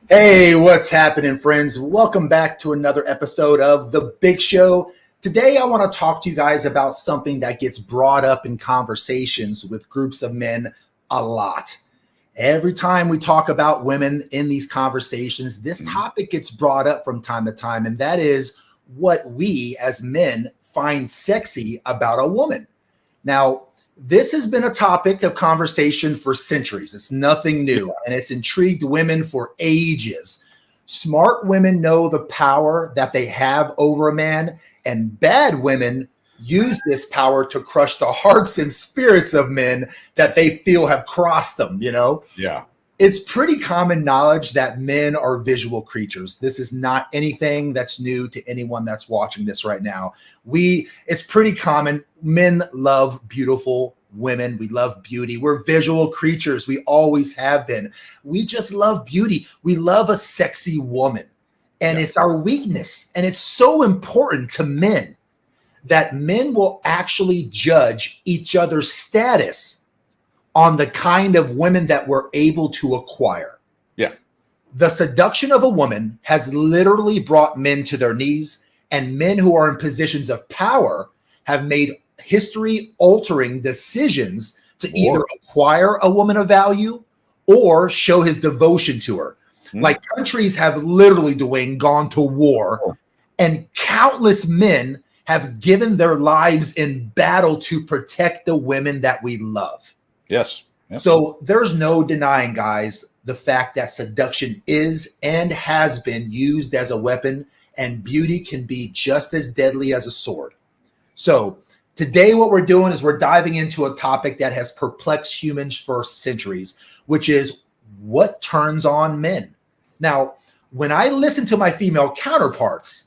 Hey, what's happening, friends? Welcome back to another episode of The Big Show. Today, I want to talk to you guys about something that gets brought up in conversations with groups of men a lot. Every time we talk about women in these conversations, this topic gets brought up from time to time, and that is what we as men find sexy about a woman. Now, this has been a topic of conversation for centuries. It's nothing new, and it's intrigued women for ages. Smart women know the power that they have over a man, and bad women use this power to crush the hearts and spirits of men that they feel have crossed them, Yeah. It's pretty common knowledge that men are visual creatures. This is not anything that's new to anyone that's watching this right now. It's pretty common. Men love beautiful women. We love beauty. We're visual creatures. We always have been. We just love beauty. We love a sexy woman. And it's our weakness. And it's so important to men that men will actually judge each other's status on the kind of women that we're able to acquire. Yeah. The seduction of a woman has literally brought men to their knees, and men who are in positions of power have made history-altering decisions to either acquire a woman of value or show his devotion to her. Like countries have literally, Dwayne, gone to war, and countless men have given their lives in battle to protect the women that we love. Yes. Yep. So there's no denying, guys, the fact that seduction is and has been used as a weapon, and beauty can be just as deadly as a sword. So today what we're doing is we're diving into a topic that has perplexed humans for centuries, which is what turns on men. Now, when I listen to my female counterparts,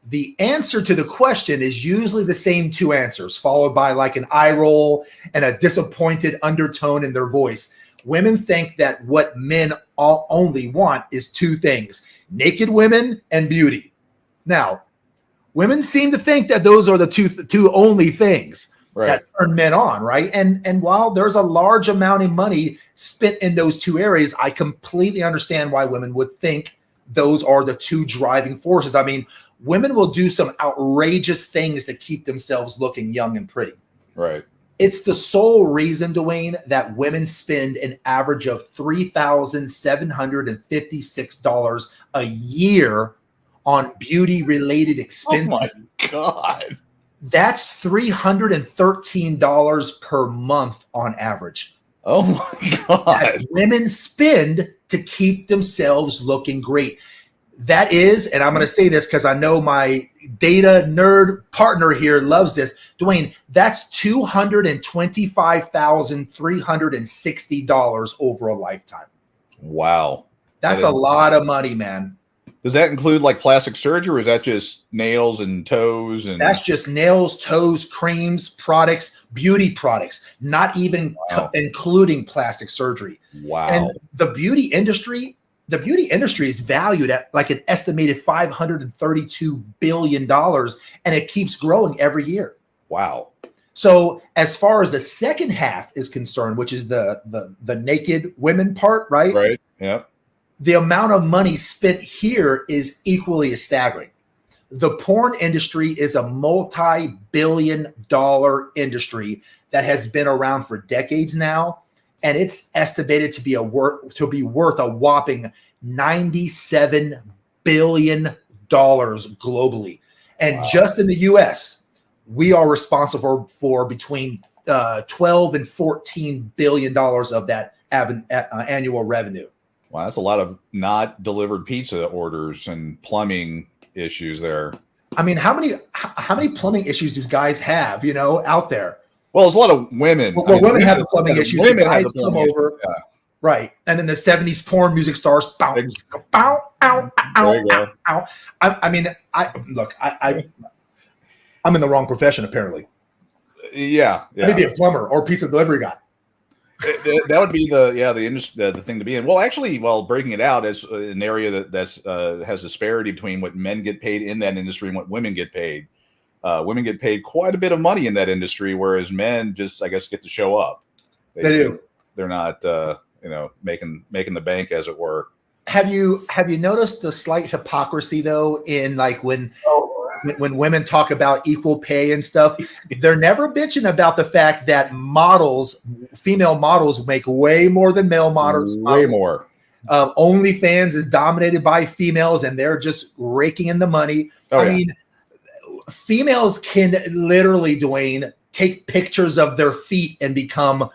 the answer to the question is usually the same two answers, followed by like an eye roll and a disappointed undertone in their voice. Women think that what men only want is two things: naked women and beauty. Now, women seem to think that those are the two only things that turn men on, right? And while there's a large amount of money spent in those two areas, I completely understand why women would think those are the two driving forces. I mean, women will do some outrageous things to keep themselves looking young and pretty. Right. It's the sole reason, Dwayne, that women spend an average of $3,756 a year on beauty-related expenses. Oh my God. That's $313 per month on average. Oh my God. That women spend to keep themselves looking great. That is, and I'm going to say this because I know my data nerd partner here loves this, Dwayne, that's $225,360 over a lifetime. Wow. That's a lot of money, man. Does that include like plastic surgery, or is that just nails and toes? And that's just nails, toes, creams, products, beauty products, not even including plastic surgery. Wow. And the beauty industry is valued at like an estimated $532 billion, and it keeps growing every year. Wow. So as far as the second half is concerned, which is the naked women part, right? Right. Yeah. The amount of money spent here is equally as staggering. The porn industry is a multi-billion-dollar industry that has been around for decades now, and it's estimated to be worth a whopping $97 billion globally. And just in the U.S., we are responsible for between 12 and 14 billion dollars of that annual revenue. Wow, that's a lot of not delivered pizza orders and plumbing issues there. I mean, how many plumbing issues do guys have, out there? Well, there's a lot of women. Well, women have the plumbing issues. Women guys have the come plumbing over, yeah. Right? And then the 70s porn music stars. Bow, bow, ow, ow, ow, ow. I'm in the wrong profession apparently. Yeah. I need to be a plumber or pizza delivery guy. That would be the thing to be in. Well, actually, breaking it out as an area that's has disparity between what men get paid in that industry and what women get paid. Women get paid quite a bit of money in that industry, whereas men just, I guess, get to show up. They do. They're not, making the bank, as it were. Have you noticed the slight hypocrisy though in like when women talk about equal pay and stuff? They're never bitching about the fact that female models make way more than male models. Way more. OnlyFans is dominated by females, and they're just raking in the money. I mean, females can literally, Dwayne, take pictures of their feet and become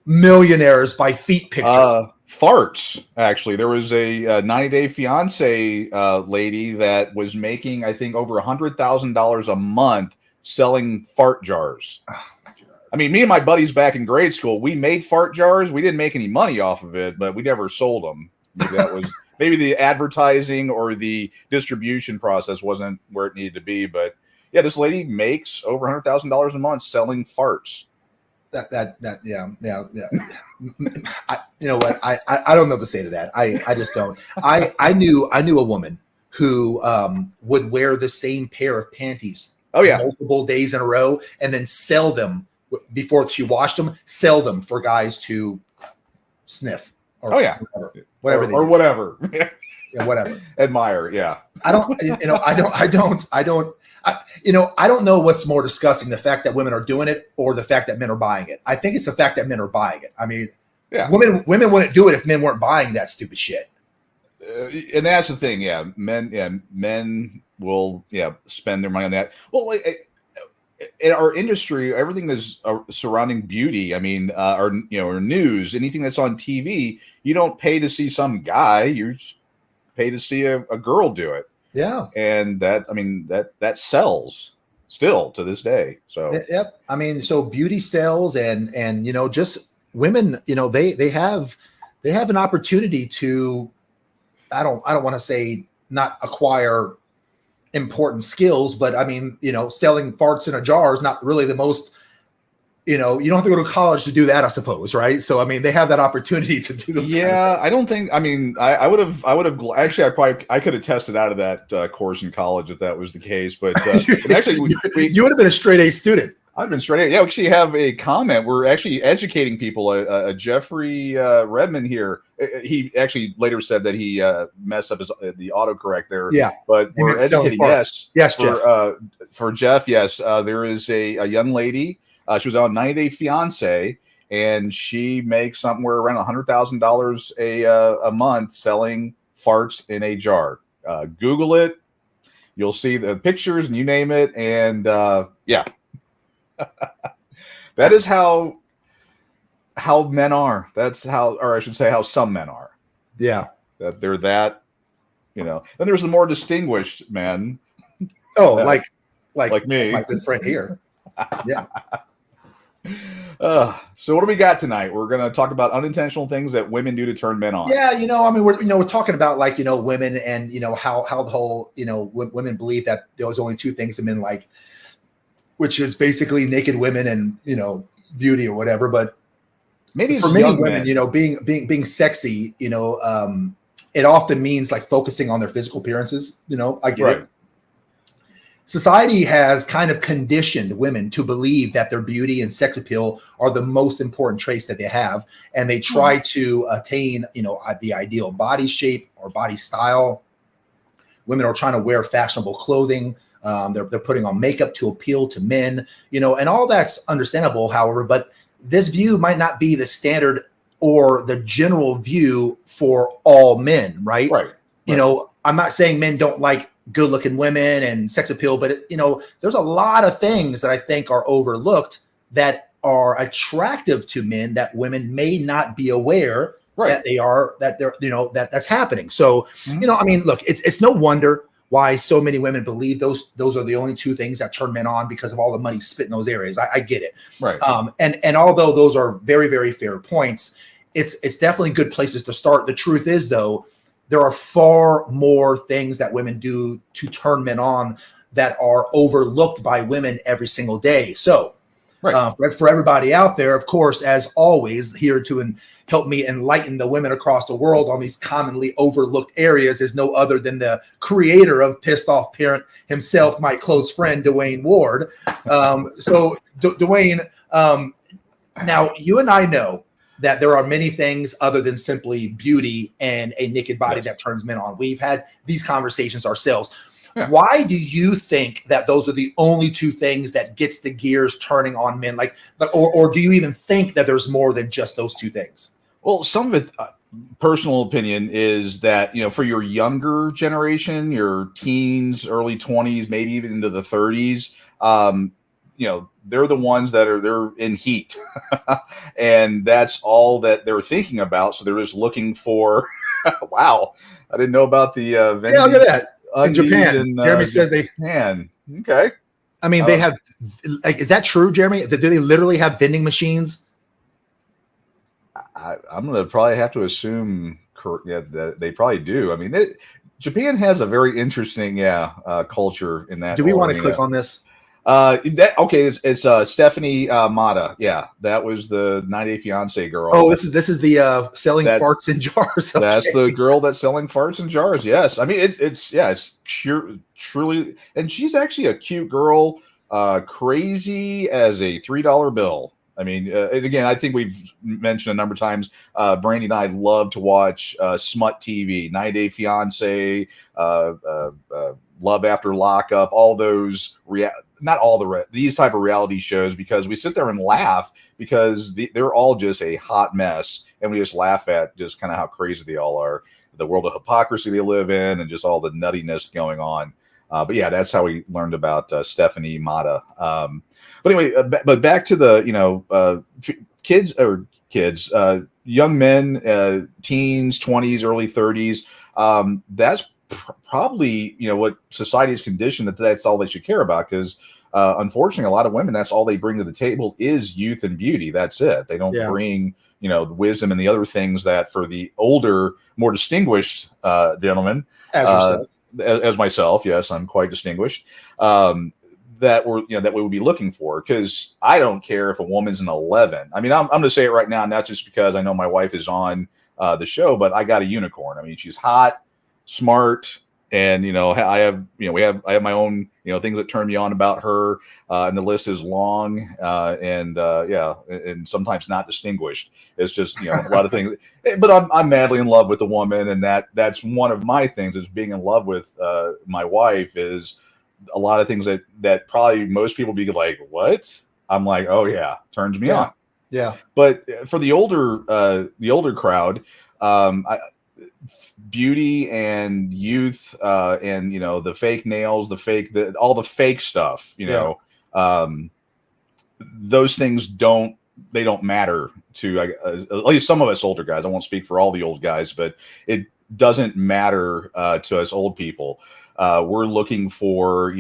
millionaires by feet pictures. Farts, actually. There was a 90-day fiance lady that was making, I think, over $100,000 a month selling fart jars. Oh, I mean, me and my buddies back in grade school, we made fart jars. We didn't make any money off of it, but we never sold them. That was maybe the advertising or the distribution process wasn't where it needed to be. But yeah, this lady makes over $100,000 a month selling farts. Yeah. You know what? I don't know what to say to that. I just don't. I knew a woman who would wear the same pair of panties multiple days in a row and then sell them before she washed them, sell them for guys to sniff or whatever. Yeah, whatever. Admire. Yeah. I don't know what's more disgusting, the fact that women are doing it or the fact that men are buying it. I think it's the fact that men are buying it. I mean, women wouldn't do it if men weren't buying that stupid shit. And that's the thing. Yeah. Men will, spend their money on that. Well, in our industry, everything that's surrounding beauty, I mean, or news, anything that's on TV, you don't pay to see some guy, you pay to see a girl do it. Yeah. And that sells still to this day. So, yep. I mean, so beauty sells and just women, they have an opportunity to, I don't want to say not acquire important skills, but I mean, selling farts in a jar is not really the most, you don't have to go to college to do that, I suppose. Right. So, I mean, they have that opportunity to do those. Yeah. I don't think, I would have actually, I could have tested out of that course in college if that was the case, but actually you would have been a straight A student. I've been straight A. Yeah. We actually have a comment. We're actually educating people. Jeffrey Redmond here. He actually later said that he messed up the autocorrect there. Yeah. But we're educating. Yes, Jeff. For Jeff. Yes. There is a young lady. She was on 90-Day Fiance, and she makes somewhere around $100,000 a month selling farts in a jar. Google it. You'll see the pictures and you name it. And yeah, that is how men are. That's how some men are. Yeah. That they're that, Then there's the more distinguished men. Oh, like me. My good friend here. Yeah. So what do we got tonight? We're going to talk about unintentional things that women do to turn men on. Yeah, we're talking about women and how the whole women believe that there was only two things that men like, which is basically naked women and beauty or whatever. But maybe for many women, being sexy, it often means like focusing on their physical appearances. I get it. Society has kind of conditioned women to believe that their beauty and sex appeal are the most important traits that they have. And they try to attain, the ideal body shape or body style. Women are trying to wear fashionable clothing. They're putting on makeup to appeal to men, and all that's understandable. However, but this view might not be the standard or the general view for all men, right? Right. I'm not saying men don't like good looking women and sex appeal, but there's a lot of things that I think are overlooked that are attractive to men that women may not be aware that that's happening. So, look, it's no wonder why so many women believe those are the only two things that turn men on because of all the money spent in those areas. I get it. Right. And although those are very, very fair points, it's definitely good places to start. The truth is, though, there are far more things that women do to turn men on that are overlooked by women every single day. So for everybody out there, of course, as always, here to help me enlighten the women across the world on these commonly overlooked areas is no other than the creator of Pissed Off Parent himself, my close friend, Dwayne Ward. Dwayne, now you and I know that there are many things other than simply beauty and a naked body that turns men on. We've had these conversations ourselves. Yeah. Why do you think that those are the only two things that gets the gears turning on men? Or do you even think that there's more than just those two things? Well, some of it, personal opinion, is that, for your younger generation, your teens, early 20s, maybe even into the 30s, they're the ones that they're in heat and that's all that they're thinking about. So they're just looking for, wow, I didn't know about the vending. Yeah, look at that. In Japan, Jeremy says Japan. Okay. I mean, they have, is that true, Jeremy? Do they literally have vending machines? I'm going to probably have to assume that they probably do. I mean, Japan has a very interesting, culture in that. Do we want to click on this? It's Stephanie Mata. Yeah, that was the 90 Day Fiance girl. Oh, this is the selling farts in jars. Okay. That's the girl that's selling farts in jars. Yes, I mean it's pure, truly, and she's actually a cute girl, crazy as a $3 bill. I mean, and again, I think we've mentioned a number of times. Brandy and I love to watch smut TV, 90 Day Fiance, Love After Lockup, all those not all these type of reality shows, because we sit there and laugh because they're all just a hot mess, and we just laugh at just kind of how crazy they all are, the world of hypocrisy they live in, and just all the nuttiness going on. But yeah, that's how we learned about Stephanie Mata. But anyway, but back to the kids, young men, teens, 20s, early 30s. That's probably what society is conditioned that's all they should care about, because unfortunately a lot of women, that's all they bring to the table is youth and beauty. That's it. They don't bring the wisdom and the other things that for the older, more distinguished gentlemen, as myself, yes, I'm quite distinguished, that we would be looking for. Because I don't care if a woman's an 11. I mean, I'm going to say it right now, not just because I know my wife is on the show, but I got a unicorn. I mean, she's hot, smart, and I have my own things that turn me on about her, and the list is long, and sometimes not distinguished. It's just a lot of things, but I'm madly in love with a woman, and that's one of my things, is being in love with my wife. Is a lot of things that probably most people be like, what? I'm like, oh yeah, turns me on. Yeah. But for the older crowd, beauty and youth, and the fake nails, all the fake stuff, those things don't matter to at least some of us older guys. I won't speak for all the old guys, but it doesn't matter to us old people. We're looking for,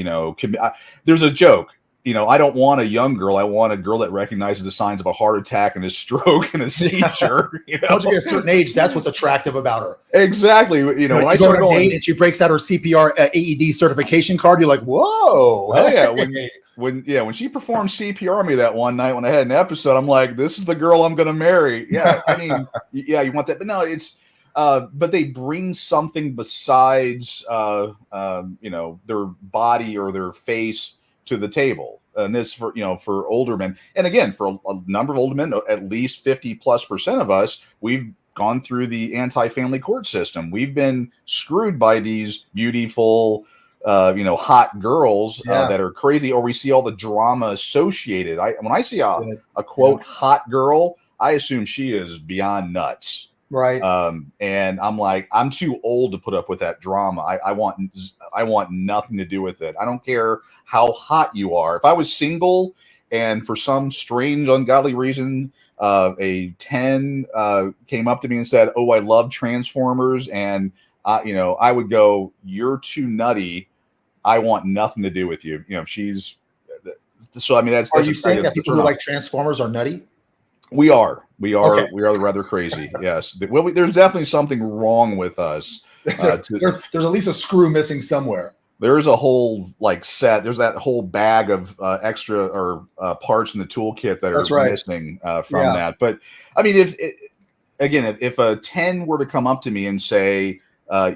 there's a joke. I don't want a young girl. I want a girl that recognizes the signs of a heart attack and a stroke and a seizure. Once you get a certain age, that's what's attractive about her. Exactly. When I start going and she breaks out her CPR AED certification card, you're like, whoa. Oh yeah. When she performed CPR on me that one night when I had an episode, I'm like, this is the girl I'm going to marry. Yeah. I mean, yeah, you want that, but no, it's. But they bring something besides, their body or their face to the table. And this for older men. And again, for a number of older men, at least 50+% of us, we've gone through the anti-family court system. We've been screwed by these beautiful, hot girls that are crazy, or we see all the drama associated. When I see a quote hot girl, I assume she is beyond nuts. Right. And I'm like, I'm too old to put up with that drama. I want nothing to do with it. I don't care how hot you are. If I was single and for some strange, ungodly reason, a 10 came up to me and said, "Oh, I love Transformers," and I would go, "You're too nutty. I want nothing to do with you." She's so. I mean, that's. Are you saying that people who like Transformers are nutty? We are Okay. rather crazy. Yes. Well, there's definitely something wrong with us. There's at least a screw missing somewhere. There's a whole set. There's that whole bag of extra or parts in the toolkit that are missing from that. But I mean, if a 10 were to come up to me and say,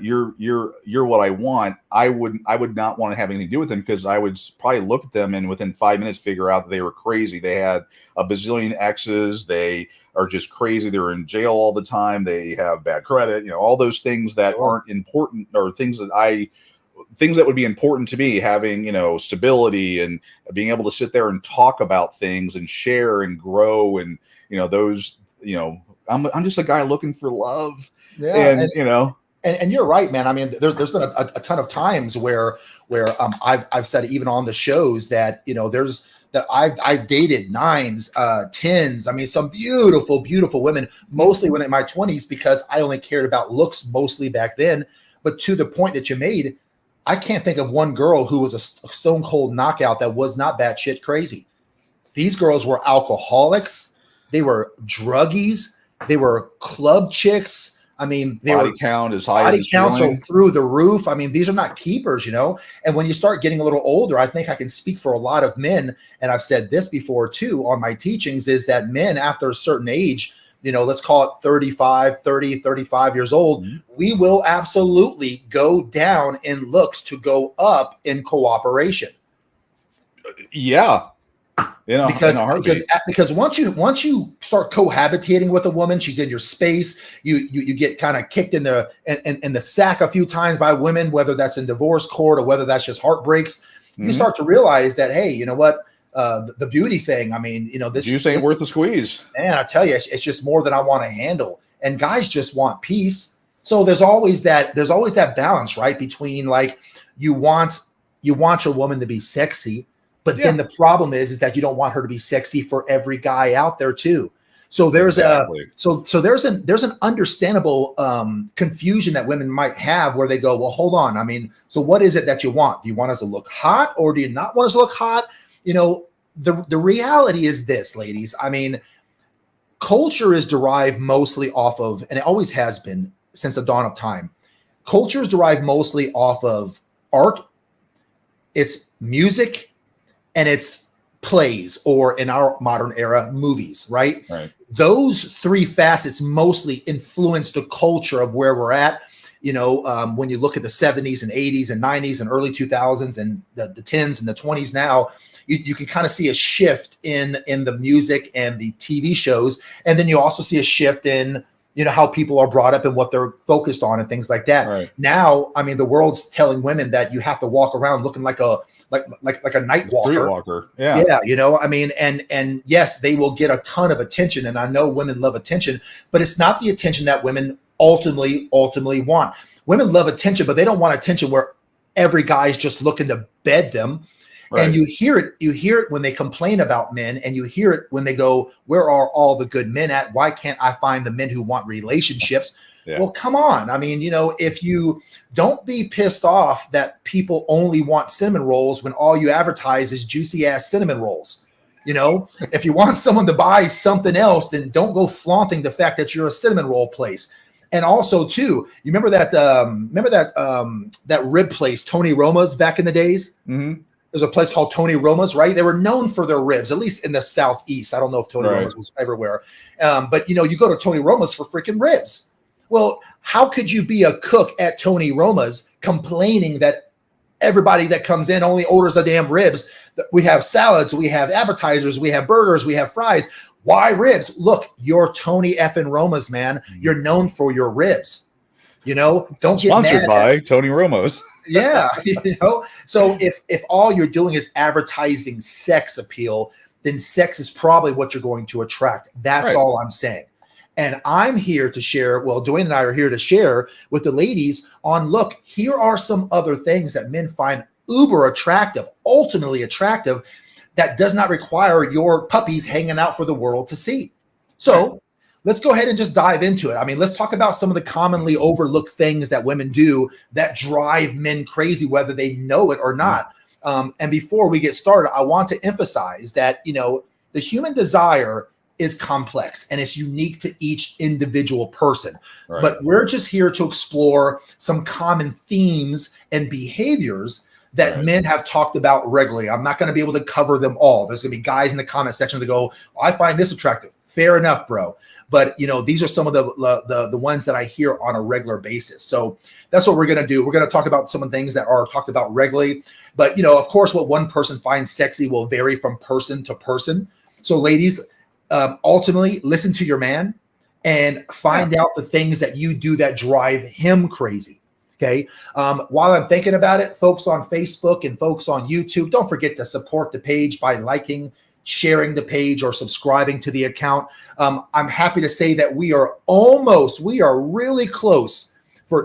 you're what I want, I would not want to have anything to do with them, because I would probably look at them and within 5 minutes figure out that they were crazy. They had a bazillion exes. They are just crazy. They're in jail all the time. They have bad credit, all those things that aren't important, or things that would be important to me, having, stability and being able to sit there and talk about things and share and grow. And, those, I'm just a guy looking for love. Yeah. And you're right, man. I mean, there's been a ton of times where I've said, even on the shows, that I've dated 9s, 10s. I mean, some beautiful, beautiful women, mostly when in my 20s, because I only cared about looks mostly back then. But to the point that you made, I can't think of one girl who was a stone cold knockout that was not batshit crazy. These girls were alcoholics. They were druggies. They were club chicks. I mean, body count is high. Body counts are through the roof. I mean, these are not keepers, And when you start getting a little older, I think I can speak for a lot of men, and I've said this before too on my teachings, is that men after a certain age, let's call it 35 years old, we will absolutely go down in looks to go up in cooperation. Yeah. Because once you start cohabitating with a woman, she's in your space. You get kind of kicked in the sack a few times by women, whether that's in divorce court or whether that's just heartbreaks. You start to realize that, hey, you know what? The beauty thing. I mean, this juice ain't worth the squeeze. Man, I tell you, it's just more than I want to handle. And guys just want peace. So there's always that balance, right? Between, like, you want your woman to be sexy, but then the problem is that you don't want her to be sexy for every guy out there too. So there's there's an understandable confusion that women might have, where they go, well, hold on. I mean, so what is it that you want? Do you want us to look hot, or do you not want us to look hot? The reality is this, ladies. I mean, culture is derived mostly off of, and it always has been since the dawn of time, culture is derived mostly off of art, it's music, and it's plays, or in our modern era, movies, right? Those three facets mostly influence the culture of where we're at. When you look at the 70s and 80s and 90s and early 2000s and the 10s and the 20s now, you can kind of see a shift in the music and the TV shows. And then you also see a shift in, how people are brought up and what they're focused on and things like that. Now, I mean, the world's telling women that you have to walk around looking like a night walker. Streetwalker. Yeah. I mean, and yes, they will get a ton of attention. And I know women love attention, but it's not the attention that women ultimately want. Women love attention, but they don't want attention where every guy's just looking to bed them. And you hear it when they complain about men, and you hear it when they go, where are all the good men at? Why can't I find the men who want relationships? Well, come on. I mean, if you don't be pissed off that people only want cinnamon rolls when all you advertise is juicy ass cinnamon rolls. If you want someone to buy something else, then don't go flaunting the fact that you're a cinnamon roll place. And also too, you remember that rib place, Tony Roma's, back in the days? There's a place called Tony Roma's, right? They were known for their ribs, at least in the Southeast. I don't know if Tony Roma's was everywhere. But, you go to Tony Roma's for freaking ribs. Well, how could you be a cook at Tony Roma's complaining that everybody that comes in only orders the damn ribs? We have salads, we have appetizers, we have burgers, we have fries. Why ribs? Look, you're Tony effing Roma's, man. You're known for your ribs. You know, don't get Sponsored mad by Tony Romo's. yeah, you know. So if all you're doing is advertising sex appeal, then sex is probably what you're going to attract. That's Right. all I'm saying. And I'm here to share, well, Dwayne and I are here to share with the ladies on, look, here are some other things that men find uber attractive, ultimately attractive, that does not require your puppies hanging out for the world to see. So let's go ahead and just dive into it. I mean, let's talk about some of the commonly overlooked things that women do that drive men crazy, whether they know it or not. And before we get started, I want to emphasize that, you know, the human desire is complex and it's unique to each individual person. Right. But we're just here to explore some common themes and behaviors that men have talked about regularly. I'm not going to be able to cover them all. There's going to be guys in the comment section that go, I find this attractive. Fair enough, bro. But, you know, these are some of the ones that I hear on a regular basis. So that's what we're going to do. We're going to talk about some of the things that are talked about regularly. But, you know, of course, what one person finds sexy will vary from person to person. So ladies, ultimately listen to your man and find out the things that you do that drive him crazy. Okay. While I'm thinking about it, folks on Facebook and folks on YouTube, don't forget to support the page by liking, sharing the page, or subscribing to the account. I'm happy to say that we are really close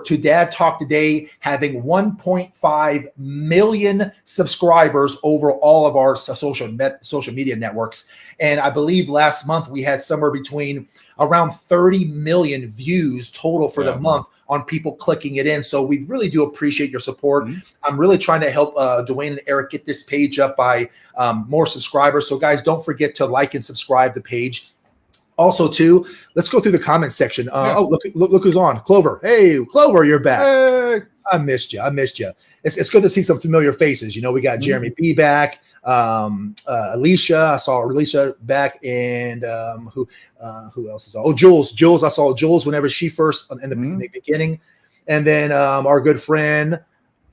to Dad Talk Today having 1.5 million subscribers over all of our social media networks. And I believe last month we had somewhere between around 30 million views total for the month on people clicking it in. So we really do appreciate your support. I'm really trying to help Dwayne and Eric get this page up by more subscribers. So guys, don't forget to like and subscribe the page. Also, too, let's go through the comment section. Oh, look who's on. Clover. Hey, Clover, you're back. Hey. I missed you. It's good to see some familiar faces. You know, we got Jeremy B back. Alicia, I saw Alicia back, and who else is on? Oh, Jules, I saw Jules whenever she first in the beginning, and then our good friend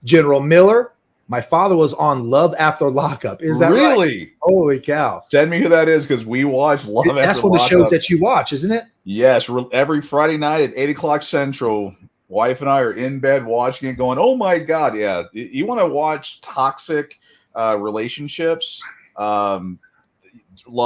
General Miller. My father was on Love After Lockup. Is that really? Right? Holy cow! Send me who that is, because we watch Love After Lockup. That's one of the shows that you watch, isn't it? Yes, every Friday night at 8:00 Central. Wife and I are in bed watching it, going, "Oh my god, yeah!" You want to watch toxic relationships? Love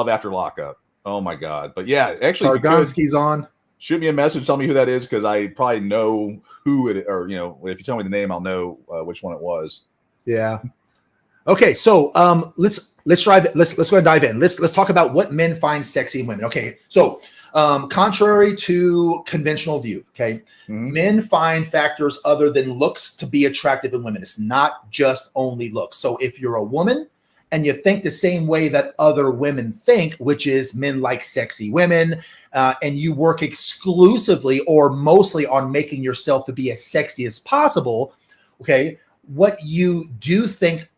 After Lockup. Oh my god! But yeah, actually, Targonski's on. Shoot me a message, tell me who that is, because I probably know who it, or if you tell me the name, I'll know which one it was. Yeah. Okay, so let's go ahead and dive in. Let's talk about what men find sexy in women. Okay, so contrary to conventional view, okay, men find factors other than looks to be attractive in women. It's not just only looks. So if you're a woman and you think the same way that other women think, which is men like sexy women, and you work exclusively or mostly on making yourself to be as sexy as possible, okay, what you do think,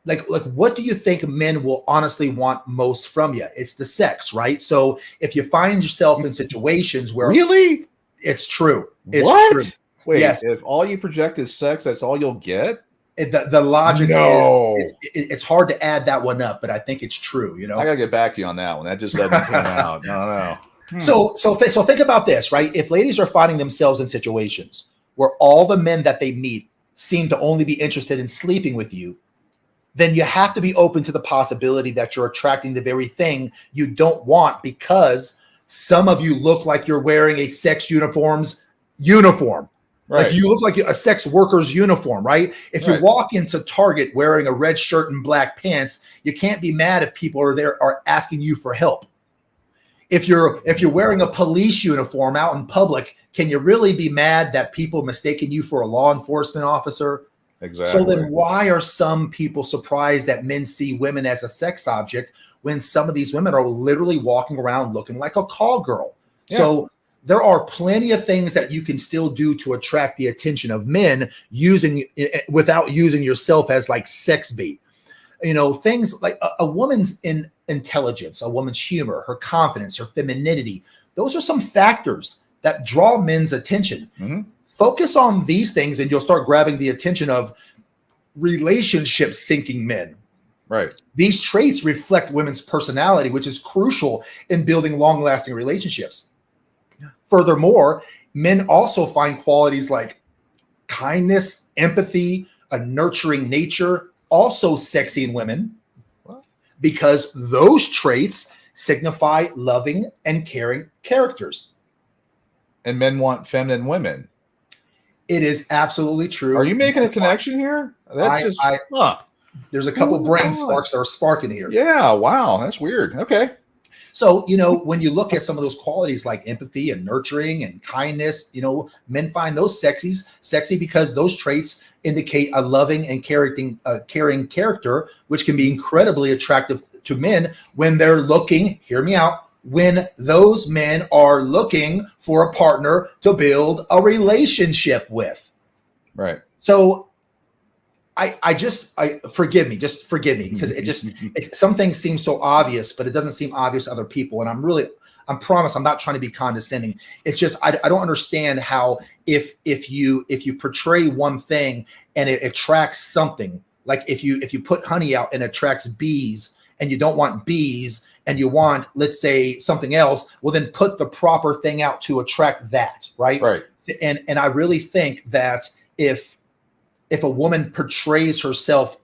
like what do you think men will honestly want most from you? It's the sex, right? So if you find yourself in situations where really, it's true. It's what? True. Wait, yes. If all you project is sex, that's all you'll get? The logic is it's hard to add that one up, but I think it's true. You know, I gotta get back to you on that one. That just doesn't come out. No. So think about this, right? If ladies are finding themselves in situations where all the men that they meet seem to only be interested in sleeping with you, then you have to be open to the possibility that you're attracting the very thing you don't want, because some of you look like you're wearing a sex uniform. Right. Like you look like a sex worker's uniform, right? If you walk into Target wearing a red shirt and black pants, you can't be mad if people are asking you for help. If you're wearing a police uniform out in public, can you really be mad that people mistaken you for a law enforcement officer? Exactly. So then why are some people surprised that men see women as a sex object when some of these women are literally walking around looking like a call girl? Yeah. So there are plenty of things that you can still do to attract the attention of men without using yourself as like sex bait. You know, things like a woman's intelligence, a woman's humor, her confidence, her femininity. Those are some factors that draw men's attention. Focus on these things and you'll start grabbing the attention of relationship sinking men. Right. These traits reflect women's personality, which is crucial in building long-lasting relationships. Furthermore, men also find qualities like kindness, empathy, a nurturing nature also sexy in women because those traits signify loving and caring characters. And men want feminine women. It is absolutely true. Are you making a connection here? There's a couple brain sparks that are sparking here. Yeah, wow, that's weird. Okay. So, when you look at some of those qualities like empathy and nurturing and kindness, men find those sexy because those traits indicate a loving and caring character, which can be incredibly attractive to men when they're looking, hear me out, when those men are looking for a partner to build a relationship with. Right. So forgive me because some things seem so obvious, but it doesn't seem obvious to other people. And I promise I'm not trying to be condescending. It's just, I don't understand how, if you portray one thing and it attracts something, like if you put honey out and it attracts bees and you don't want bees and you want, let's say, something else, well, then put the proper thing out to attract that. Right. Right. And I really think that if a woman portrays herself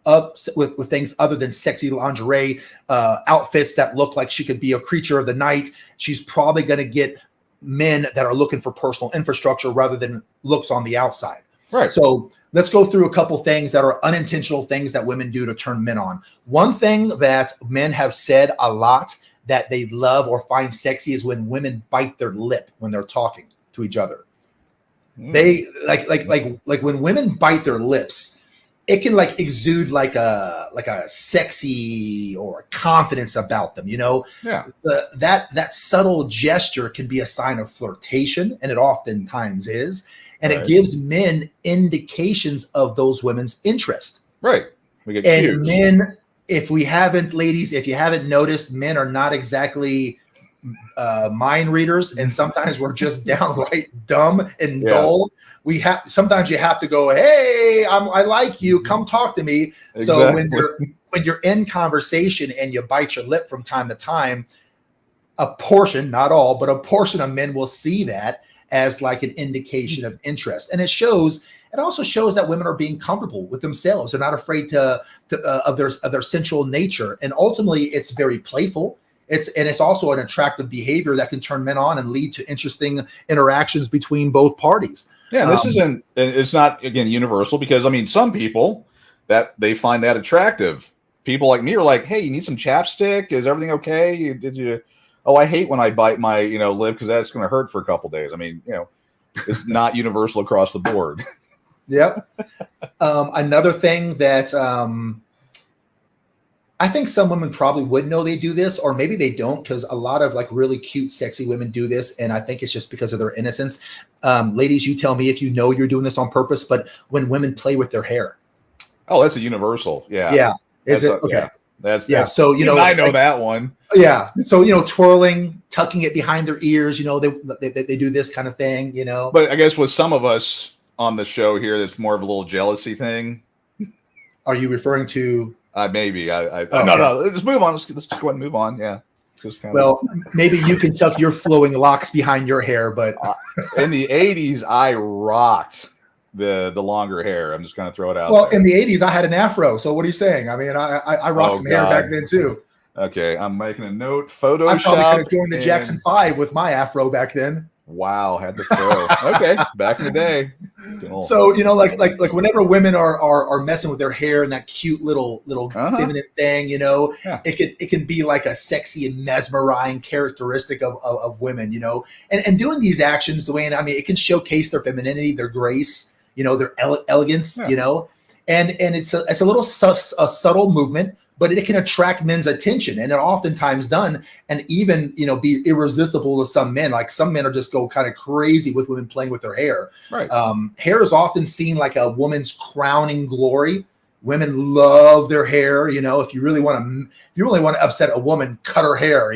with things other than sexy lingerie, outfits that look like she could be a creature of the night, she's probably going to get men that are looking for personal infrastructure rather than looks on the outside. Right. So let's go through a couple things that are unintentional things that women do to turn men on. One thing that men have said a lot that they love or find sexy is when women bite their lip when they're talking to each other. They like when women bite their lips, it can like exude like a sexy or a confidence about them, Yeah. That subtle gesture can be a sign of flirtation, and it oftentimes is, and Right. it gives men indications of those women's interest. Right. We get And cues. men, if you haven't noticed, men are not exactly mind readers, and sometimes we're just downright dumb and dull. Sometimes you have to go, hey, I like you, come talk to me. Exactly. So when you're in conversation and you bite your lip from time to time, a portion, not all, but a portion of men will see that as like an indication of interest, and it also shows that women are being comfortable with themselves. They're not afraid of their sensual nature, and ultimately it's very playful. It's also an attractive behavior that can turn men on and lead to interesting interactions between both parties. Yeah, it's not, again, universal, because I mean, some people that they find that attractive. People like me are like, hey, you need some chapstick? Is everything okay? Did you? Oh, I hate when I bite my lip because that's going to hurt for a couple days. I mean, it's not universal across the board. Yep. Another thing that I think some women probably would know they do this, or maybe they don't, because a lot of like really cute, sexy women do this. And I think it's just because of their innocence. Ladies, you tell me if you know you're doing this on purpose, but when women play with their hair. Oh, that's a universal. Yeah. Yeah. Is it? Okay. Yeah. That's so, I know that one. Yeah. So, twirling, tucking it behind their ears, they do this kind of thing, But I guess with some of us on the show here, that's more of a little jealousy thing. Are you referring to? Maybe. No. Let's move on. Let's just go ahead and move on. Yeah. Maybe you can tuck your flowing locks behind your hair, but in the 80s, I rocked the longer hair. I'm just going to throw it out. Well, in the 80s, I had an afro. So what are you saying? I mean, I rocked some hair back then too. Okay, I'm making a note. Photoshop. I probably could have joined the Jackson 5 with my afro back then. Wow, had the throw. Okay, back in the day. So like whenever women are messing with their hair and that cute little feminine thing, it can be like a sexy and mesmerizing characteristic of women, and doing these actions, Dwayne, I mean, it can showcase their femininity, their grace, their elegance, and it's a little subtle movement, but it can attract men's attention, and it oftentimes done, and even be irresistible to some men. Like some men are just go kind of crazy with women playing with their hair. Right. Hair is often seen like a woman's crowning glory. Women love their hair. If you really want to upset a woman, cut her hair.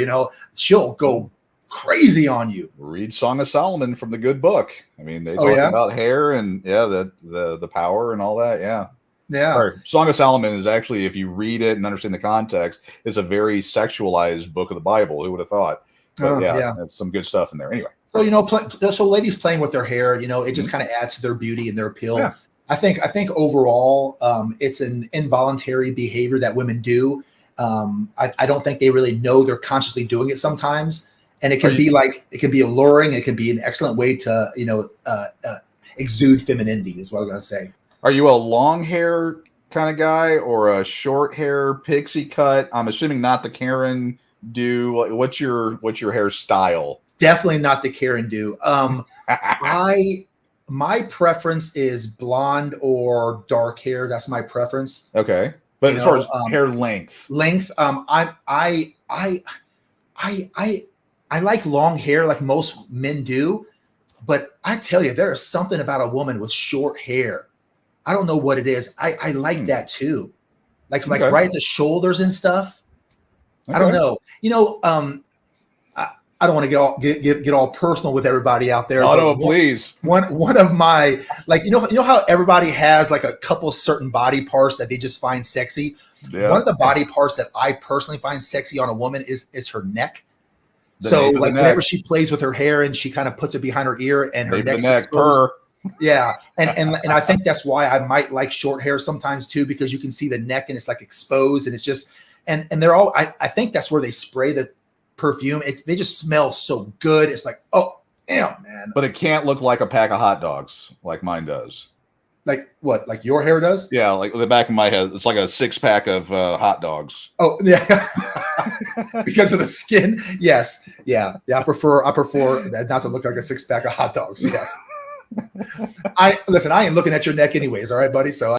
She'll go crazy on you. Read Song of Solomon from the good book. I mean, they talk about hair and the power and all that. Yeah. Yeah. Right. Song of Solomon is actually, if you read it and understand the context, is a very sexualized book of the Bible. Who would have thought? But Oh, yeah, yeah. that's some good stuff in there. Anyway. So, so ladies playing with their hair, it just Mhm. kind of adds to their beauty and their appeal. Yeah. I think overall, it's an involuntary behavior that women do. I don't think they really know they're consciously doing it sometimes, and it Are can you be it can be alluring. It can be an excellent way to exude femininity. Is what I'm going to say. are you a long hair kind of guy or a short hair pixie cut? I'm assuming not the Karen do. What's your hairstyle? Definitely not the Karen do. I my preference is blonde or dark hair. That's my preference. Okay. But You as far know, as hair length, length. I I like long hair like most men do, but I tell you, there is something about a woman with short hair. I don't know what it is. I like hmm, that too. Like okay, right at the shoulders and stuff. I don't okay. know. I don't want to get all personal with everybody out there, Oh but no, please. one of my how everybody has like a couple certain body parts that they just find sexy. One Yeah. of the body parts that I personally find sexy on a woman is her neck. The So nape of the like whenever neck. she plays with her hair and she kind of puts it behind her ear and her Nape of the neck is neck. exposed. Purr. Yeah. And I think that's why I might like short hair sometimes too, because you can see the neck and it's like exposed and it's just and they're all I think that's where they spray the perfume. They just smell so good. It's like, oh damn, man. But it can't look like a pack of hot dogs like mine does. Like what? Like your hair does? Yeah, like the back of my head, it's like a 6-pack of hot dogs. Oh yeah. Because of the skin. Yes. Yeah. I prefer that not to look like a 6-pack of hot dogs. Yes. I ain't looking at your neck anyways. All right, buddy. So